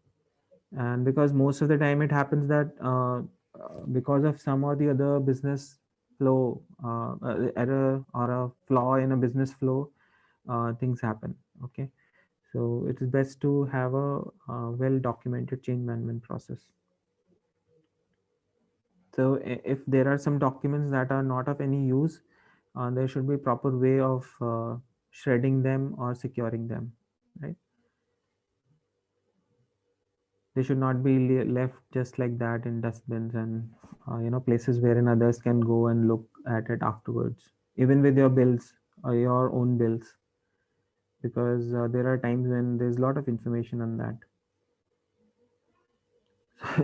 A: And because most of the time it happens that because of some or the other business flow, error or a flaw in a business flow, things happen. Okay, so it is best to have a well documented change management process. So if there are some documents that are not of any use, there should be proper way of shredding them or securing them, right? They should not be left just like that in dustbins and places wherein others can go and look at it afterwards, even with your bills or your own bills, because there are times when there's a lot of information on that.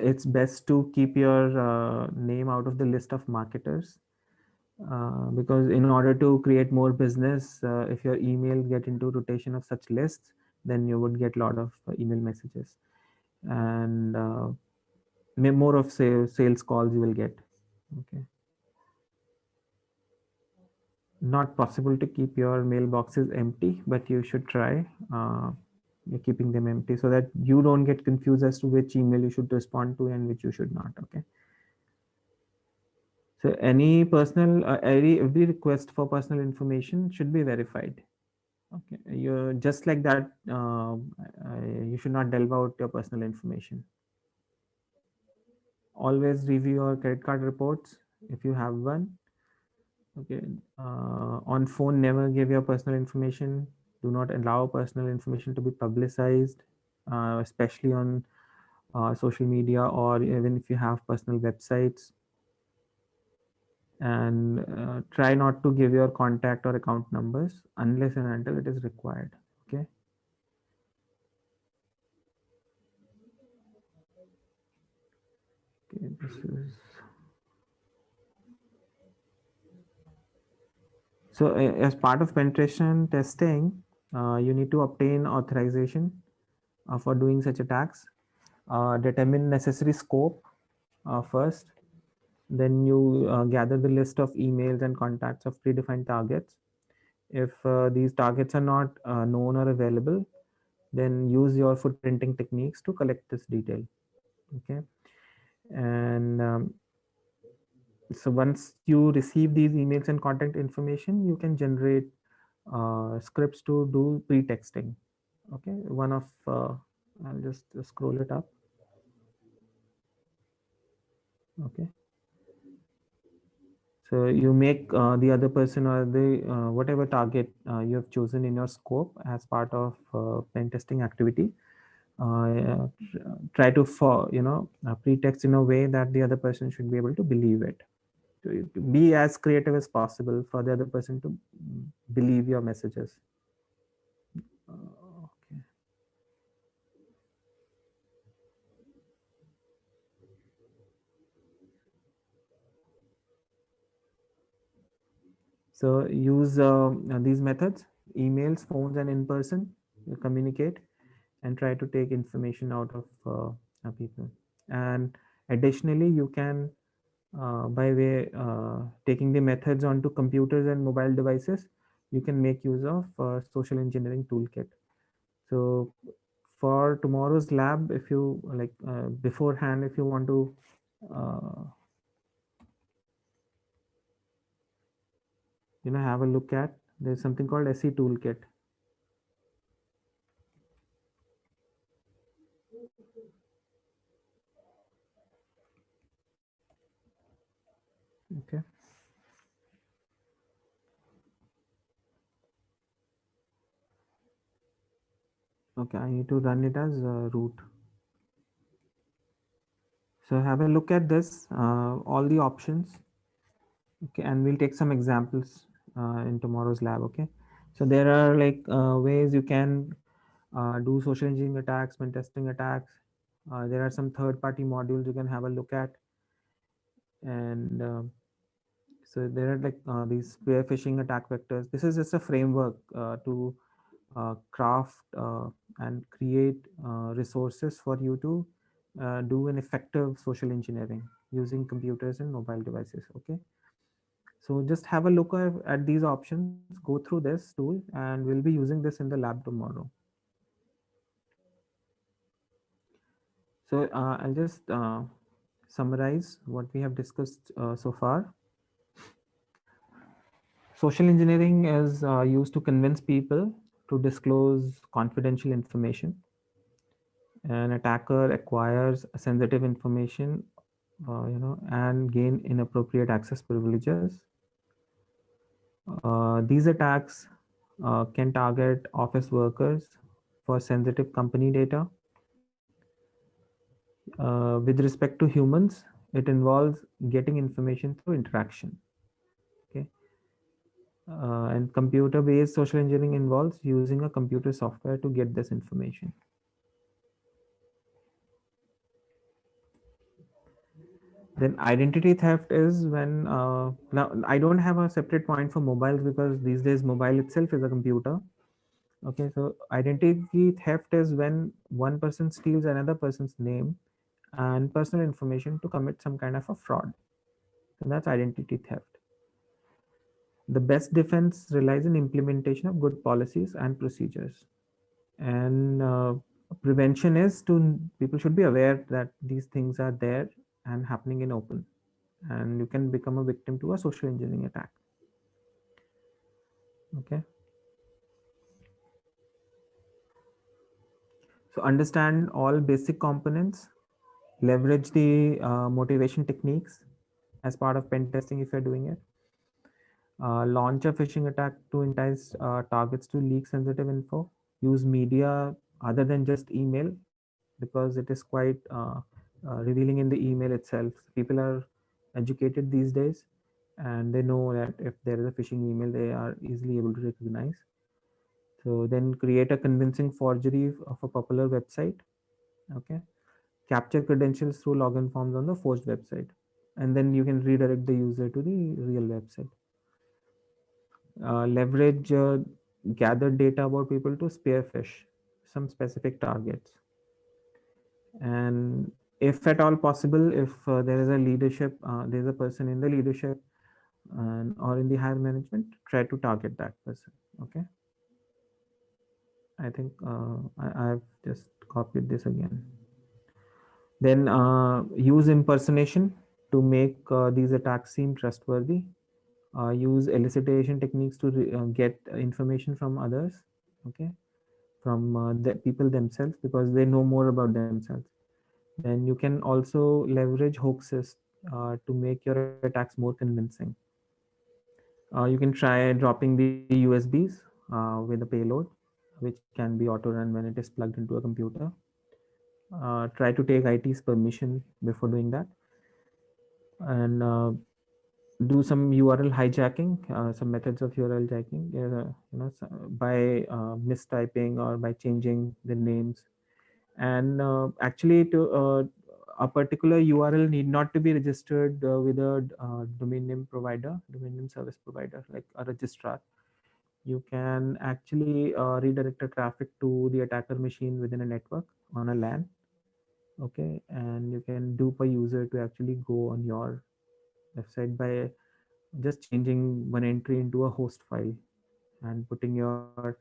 A: It's best to keep your name out of the list of marketers, because in order to create more business, if your email get into rotation of such lists, then you would get a lot of email messages, and more of sales calls you will get. Okay, not possible to keep your mailboxes empty, but you should try you're keeping them empty so that you don't get confused as to which email you should respond to and which you should not. Okay, so any personal every request for personal information should be verified. Okay, you just like that. You should not delve out your personal information. Always review your credit card reports if you have one. Okay, on phone, never give your personal information. Do not allow personal information to be publicized, especially on social media, or even if you have personal websites. And try not to give your contact or account numbers unless and until it is required. Okay. Okay, this is so as part of penetration testing. You need to obtain authorization for doing such attacks, determine necessary scope first, then you gather the list of emails and contacts of predefined targets. If these targets are not known or available, then use your footprinting techniques to collect this detail. Okay, and so once you receive these emails and contact information, you can generate scripts to do pre-texting. Okay, one of I'll just scroll it up. Okay, so you make the other person or the whatever target you have chosen in your scope as part of pen testing activity. Try to pretext in a way that the other person should be able to believe it. To be as creative as possible for the other person to believe your messages. Okay. So use these methods: emails, phones, and in person. You communicate and try to take information out of people. And additionally, you can, by way taking the methods onto computers and mobile devices, you can make use of social engineering toolkit. So for tomorrow's lab, if you like beforehand, if you want to uh, have a look at, there's something called SE toolkit. Okay. Okay, I need to run it as root. So have a look at this, all the options. Okay, and we'll take some examples in tomorrow's lab. Okay, so there are like ways you can do social engineering attacks, pen testing attacks. There are some third-party modules you can have a look at, and so there are like these spear phishing attack vectors. This is just a framework to craft and create resources for you to do an effective social engineering using computers and mobile devices. Okay, so just have a look at these options, go through this tool, and we'll be using this in the lab tomorrow. So I'll just summarize what we have discussed so far. Social engineering is used to convince people to disclose confidential information. An attacker acquires sensitive information, and gain inappropriate access privileges. These attacks can target office workers for sensitive company data. With respect to humans, it involves getting information through interaction. Okay, and computer-based social engineering involves using a computer software to get this information. Then identity theft is when now I don't have a separate point for mobiles because these days mobile itself is a computer. Okay, so identity theft is when one person steals another person's name and personal information to commit some kind of a fraud. So that's identity theft. The best defense relies on implementation of good policies and procedures. And prevention is to people should be aware that these things are there and happening in open, and you can become a victim to a social engineering attack. Okay, so understand all basic components, leverage the motivation techniques as part of pen testing if you're doing it. Launch a phishing attack to entice targets to leak sensitive info. Use media other than just email because it is quite revealing in the email itself. People are educated these days and they know that if there is a phishing email, they are easily able to recognize. So then create a convincing forgery of a popular website. Okay. Capture credentials through login forms on the forged website. And then you can redirect the user to the real website. Leverage gathered data about people to spearfish some specific targets. And if at all possible, if there is a leadership, there is a person in the leadership or in the higher management, try to target that person. Okay. I think I've just copied this again. Then use impersonation to make these attacks seem trustworthy. Use elicitation techniques to get information from others. Okay, from the people themselves, because they know more about themselves. Then you can also leverage hoaxes to make your attacks more convincing. You can try dropping the USBs with a payload, which can be auto run when it is plugged into a computer. Try to take IT's permission before doing that, and do some URL hijacking, some methods of URL hijacking, by mistyping or by changing the names. And actually, to a particular URL need not to be registered with a domain name provider, domain name service provider, like a registrar. You can actually redirect the traffic to the attacker machine within a network on a LAN. Okay, and you can dupe a user to actually go on your website by just changing one entry into a host file and putting your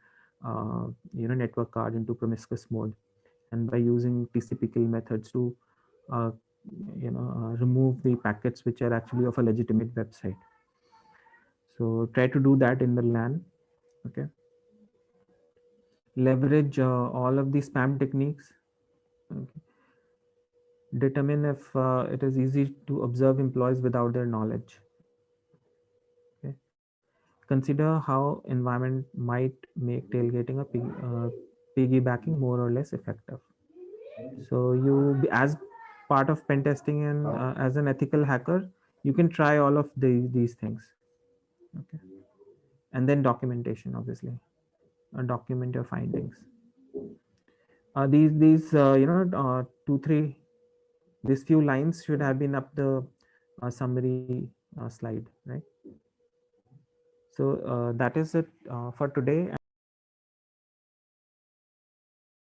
A: network card into promiscuous mode, and by using TCP kill methods to uh, remove the packets which are actually of a legitimate website. So try to do that in the LAN. Okay, leverage all of the spam techniques. Okay. Determine if it is easy to observe employees without their knowledge. Okay. Consider how environment might make tailgating a piggybacking more or less effective. So as part of pen testing and as an ethical hacker, you can try all of these things. Okay, and then documentation, obviously, document your findings. These two three these few lines should have been up the summary slide, right? So that is it for today.